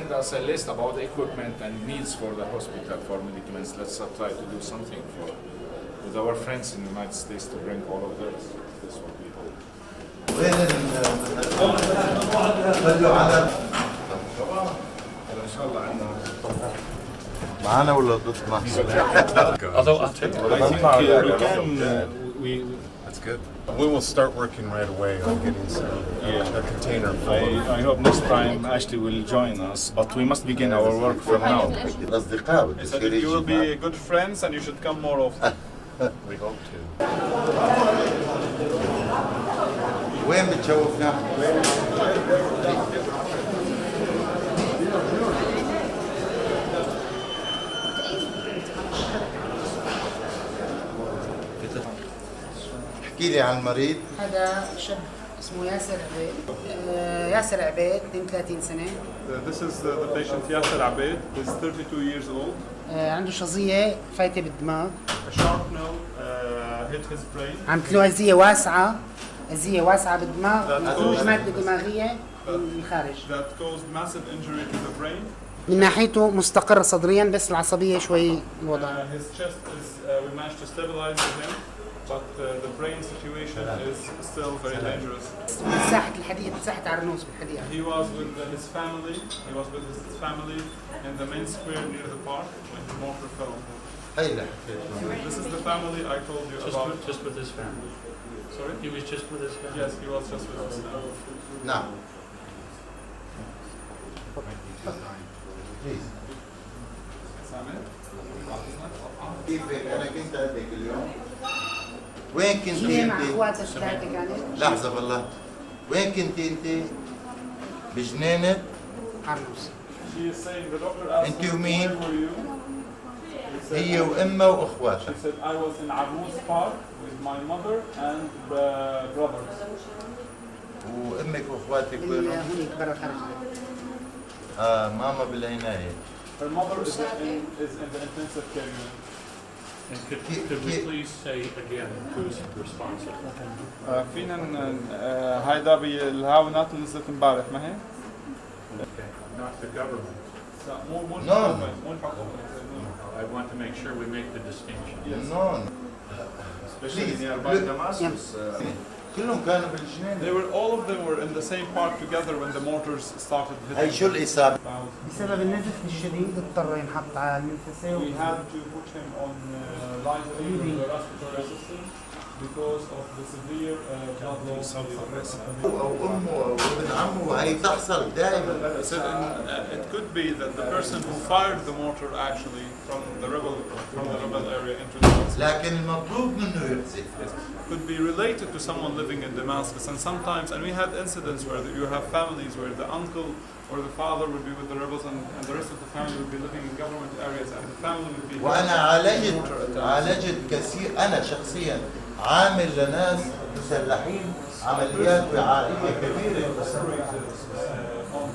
send us a list about the equipment and needs for the hospital for medicaments. Let's try to do something with our friends in the United States to bring all of this. This is what we hope. معانا ولا ضدنا؟ Although I'll tell you, That's good. We will start working right away on getting a container full. I hope next time Ashley will join us, but we must begin our work from now. الأصدقاء He said you will be good friends and you should come more often. We hope to. وين بتشوفنا؟ احكي لي عن المريض. هذا شاب اسمه ياسر عبيد. ياسر عبيد 32 سنة. This is the patient Yasser Abed. He's 32 years old. عنده شظية فايتة بالدماغ. A shrapnel hit his brain. عملت له هزية واسعة بالدماغ وخروج مادة دماغية من الخارج. That caused massive injury to the brain. من ناحيته مستقر صدريا بس العصبية شوي الوضع. His chest is, we managed to stabilize him, but the brain situation is still very dangerous. ساحة الحديد، ساحة عرنوس بالحديقة. He was with his family. He was with his family in the main square near the park when the mortar fell. This is the family I told you about. just with his family. Sorry? He was just with his family. Yes, he was just with his family. نعم. كيفك؟ أنا كنت عندك اليوم. وين كنت هي مع أنت؟ اخواتها الثلاثة كانت. لحظة بالله. وين كنت أنت؟ بجنينة؟ عرنوس. She is saying the doctor asked أنت her, ومين؟ where were you? هي وأمها وأخواتها. She said, I was in Arnous Park with my mother and brothers. وأمك وأخواتك اللي وينهم؟ هونيك برا الخارج. ماما بالعناية. Her mother is in the intensive care unit. And could we please say again who's responsible? فينا هيدا بالهاونات اللي نزلت امبارح ما هي؟ Okay, not the government. مو No. الحكومة مو الحكومة. I want to make sure we make the distinction. نو. Especially Please, nearby look. Damascus. كلهم كانوا بالجنينة. All of them were in the same park together when the mortars started هي hitting. شو الإصابة؟ بسبب النزف الشديد اضطر ينحط على المنفسة. We had to put him on life saving respiratory system because of the severe blood loss. أو أمه أو ابن عمه هي تحصل دائما. He said it could be that the person who fired the mortar actually from the rebel area into Damascus لكن المطلوب منه يقذف. could be related to someone living in Damascus. And sometimes, and we had incidents where you have families where the uncle or the father would be with the rebels and the rest of the family would be living in government areas and the family would be وأنا عالجت كثير. أنا شخصيا عامل لناس مسلحين عمليات وعائية كبيرة. on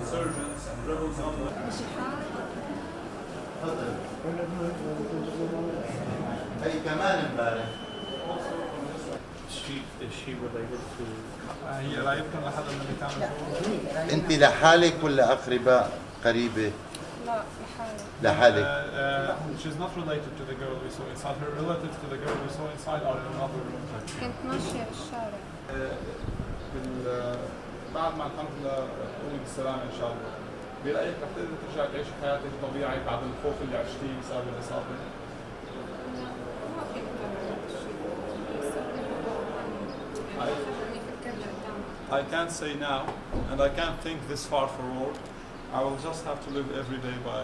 insurgents and rebels on the هي كمان امبارح. Is she related to? هي قرايبكم لحدا من اللي كانوا أنت لحالك ولا أقرباء قريبة؟ لا لحالي. لحالك. she's not related to the girl we saw inside. Her relatives to the girl we saw inside are in another room. كنت ماشية بالشارع. بعد ما الحمد لله قومي بالسلامة إن شاء الله. برأيك رح تقدري ترجعي تعيشي حياتك طبيعي بعد الخوف اللي عشتيه بسبب الإصابة؟ ما في I can't say now, and I can't think this far forward. I will just have to live every day by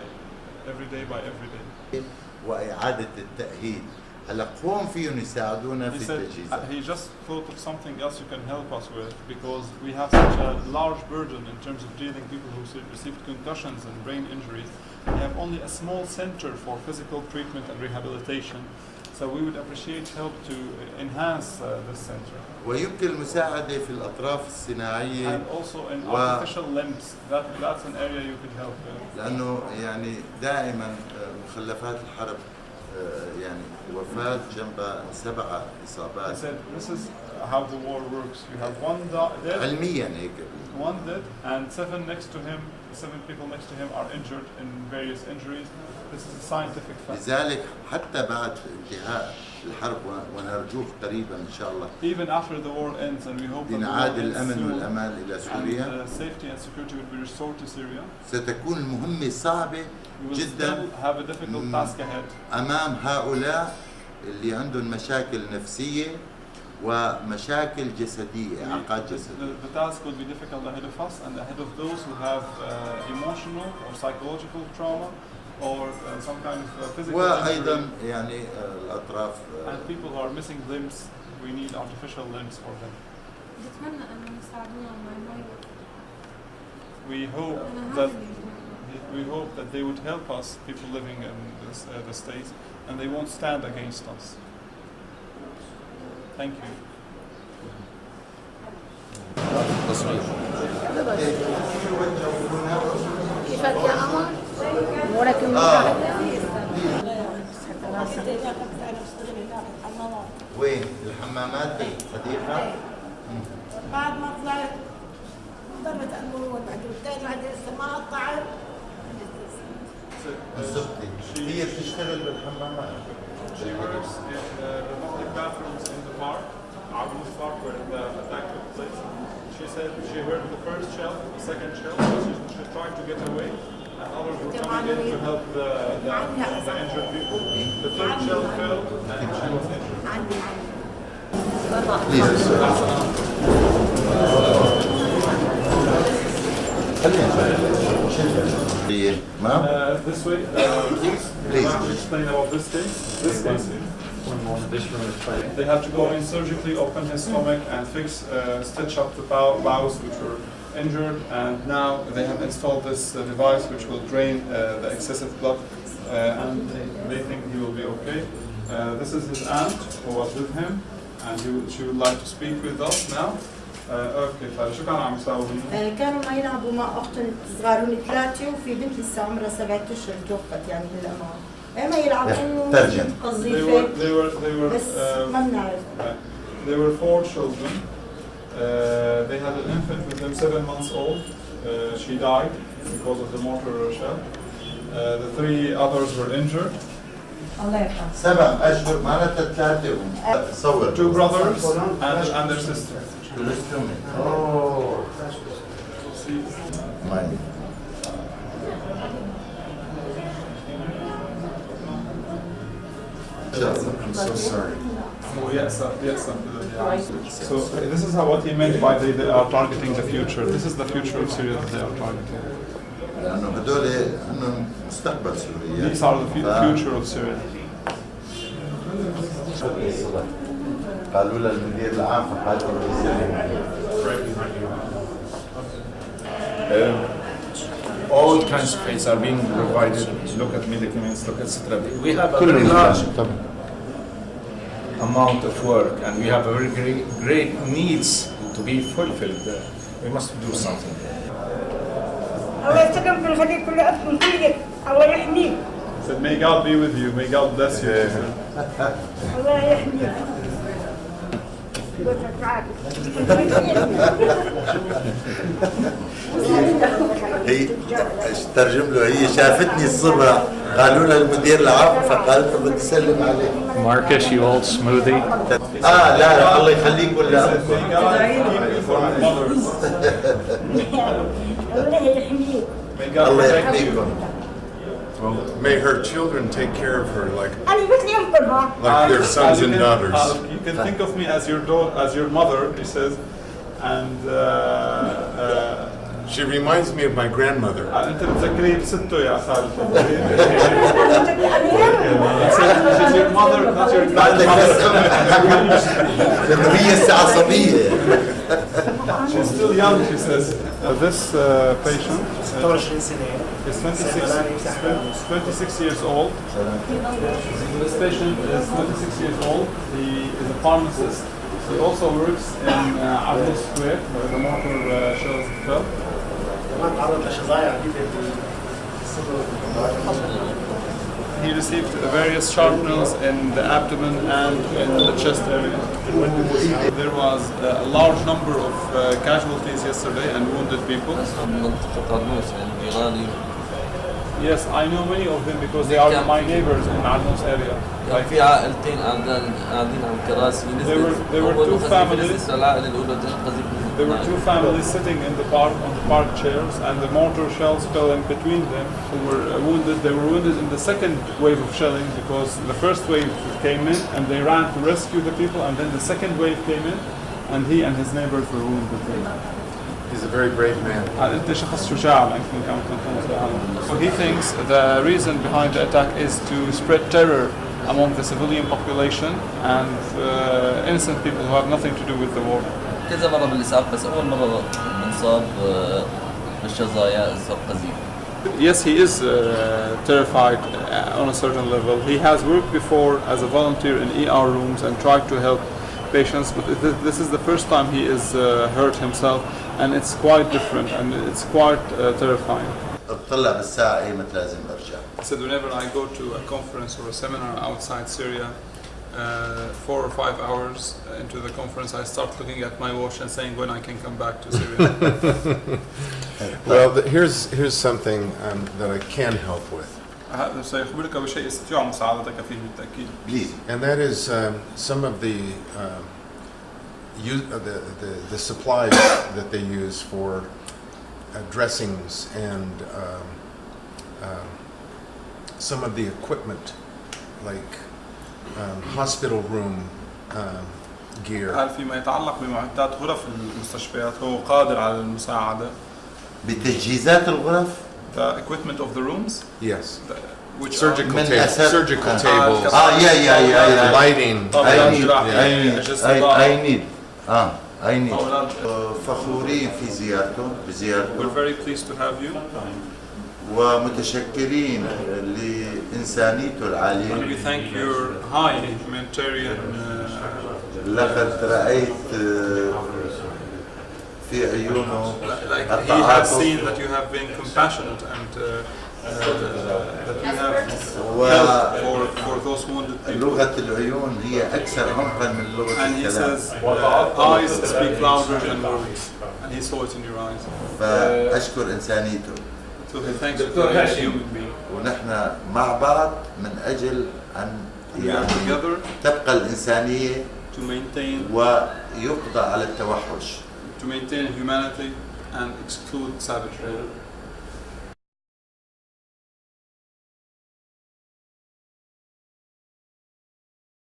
every day. وإعادة التأهيل. هلا قوم فيهم يساعدونا He في said التجهيزات. he just thought of something else you can help us with because we have such a large burden in terms of dealing people who received concussions and brain injuries. We have only a small center for physical treatment and rehabilitation. So we would appreciate help to enhance this center. ويمكن المساعدة في الأطراف الصناعية. And also in artificial limbs. That's an area you could help with. لأنه يعني دائما مخلفات الحرب يعني وفاة جنب 7 إصابات. I said this is how the war works. You have one dead, علميا هيك. one dead, and 7 next to him The 7 people next to him are injured in various injuries. This is a scientific fact. لذلك حتى بعد انتهاء الحرب ونرجوه قريبا إن شاء الله Even after the war ends, and we hope that the لنعاد war ends الأمن soon, والأمان إلى سوريا and safety and security will be restored to Syria, ستكون المهمة صعبة we will جدا still have a difficult task ahead أمام هؤلاء اللي عندهم مشاكل نفسية ومشاكل جسدية إعاقات جسدية. The task will be difficult ahead of us and ahead of those who have emotional or psychological trauma or some kind of physical وأيضا injury. يعني الأطراف And people who are missing limbs, we need artificial limbs for them. بتمنى أنهم يساعدونا مع المي. We hope that they would help us, people living in the States, and they won't stand against us. Thank you. كيفك يا قمر؟ ولكن وين الحمامات دي صديقة؟ بعد ما طلعت ضربت المرور بعد الثاني بعد ما قطعت بالضبط هي بتشتغل بالحمامات. She works in the public bathrooms in the park, Abu's Park, where the attack took place. She said she heard the first shell, the second shell, she tried to get away, and others were coming in to help the injured people. The third shell fell, and she was injured. This way, please. I'll explain about this case. This case. They had to go in surgically, open his stomach, and stitch up the bowels which were injured. And now they have installed this device which will drain the excessive blood, and they think he will be okay. This is his aunt who was with him, and she would like to speak with us now. اوكي فشو كانوا عم يساووا هنا؟ كانوا ما يلعبوا مع اختهم صغارون 3 وفي بنت لسه عمرها 7 اشهر توفت يعني بالامان. ما يلعبوا ترجم. قذيفه بس ما بنعرف. They were 4 children. They had an infant with them 7 months old. She died because of the mortar shell. The 3 others were injured. الله يرحمه. 7 أشهر معناتها 3 صور. 2 brothers and their sister. Oh. Mine. I'm so sorry. Oh, yes, So this is what he meant by they are targeting the future. This is the future of Syria that they are targeting. لأنه هدول عندهم مستقبل سوريا. These are the future of Syria. قالوا للمدير العام فقالوا all kinds of aids are being provided. Look at medicaments, look at etc. We have a very large amount of work, and we have a very great needs to be fulfilled. We must do something. الله يستقم في الخليج كله أبكم كلك الله يحميك. Said, may God be with you, may God bless you. الله يحميك. هي ترجم له هي شافتني الصبح قالوا لها المدير العام فقالت له بدي اسلم عليه. Marcus, you old smoothie. لا الله يخليك ولا May God keep you from mothers. الله يحميك. May God الله protect you. يحميكم. Well, may her children take care of her like أنا مثل يمكنها. their sons and daughters. You can think of me as your mother, he says, and She reminds me of my grandmother. أنت بتذكريه بسته يا خالد. She's your mother, not your بعدك بس grandmother. لأنه هي عصبية. She's still young, she says. This patient is 26 years old. This patient is 26 years old. He is a pharmacist. He also works in Abu Square, where the mortar shells fell. he received various sharpnels in the abdomen and in the chest area. There was a large number of casualties yesterday and wounded people. Yes, I know many of them because they are my neighbors in Alnos area. كان في عائلتين قاعدين على الكراسي There were two families. العائلة الأولى تنقذ There were two families sitting in the park on the park chairs, and the mortar shells fell in between them. Who were wounded. They were wounded in the second wave of shelling because the first wave came in and they ran to rescue the people, and then the second wave came in, and he and his neighbors were wounded. He's a very brave man. So he thinks the reason behind the attack is to spread terror among the civilian population and innocent people who have nothing to do with the war. كذا مرة بالإسعاف بس أول مرة بنصاب بالشظايا إصابة قذيفة. Yes, he is terrified on a certain level. He has worked before as a volunteer in ER rooms and tried to help patients, but this is the first time he is hurt himself, and it's quite different and it's quite terrifying. اطلع بالساعة ايمت لازم برجع. He said whenever I go to a conference or a seminar outside Syria, 4 or 5 hours into the conference, I start looking at my watch and saying when I can come back to Syria. Well, here's something that I can help with. سيخبرك بشيء يستطيع مساعدتك فيه بالتأكيد. Please. And that is some of the the supplies that they use for dressings and some of the equipment, like hospital room gear. قال فيما يتعلق بمعدات غرف المستشفيات هو قادر على المساعدة. بتجهيزات الغرف. The equipment of the rooms. Yes. Which surgical surgical tables. yeah. Lighting. I need. فخورين في زيارته بزيارته. We're very pleased to have you. ومتشكرين لإنسانيته العالية. And we thank your high humanitarian. لقد رأيت في عيونه. Like he has seen that you have been compassionate and that you have helped for those wounded people. لغة العيون هي أكثر عمقا من لغة And he الكلام. says eyes speak louder than words, and he saw it in your eyes. فأشكر إنسانيته. So he thanks you for being a human being. ونحن مع بعض من أجل أن together تبقى الإنسانية to maintain ويقضى على التوحش. humanity and exclude savagery.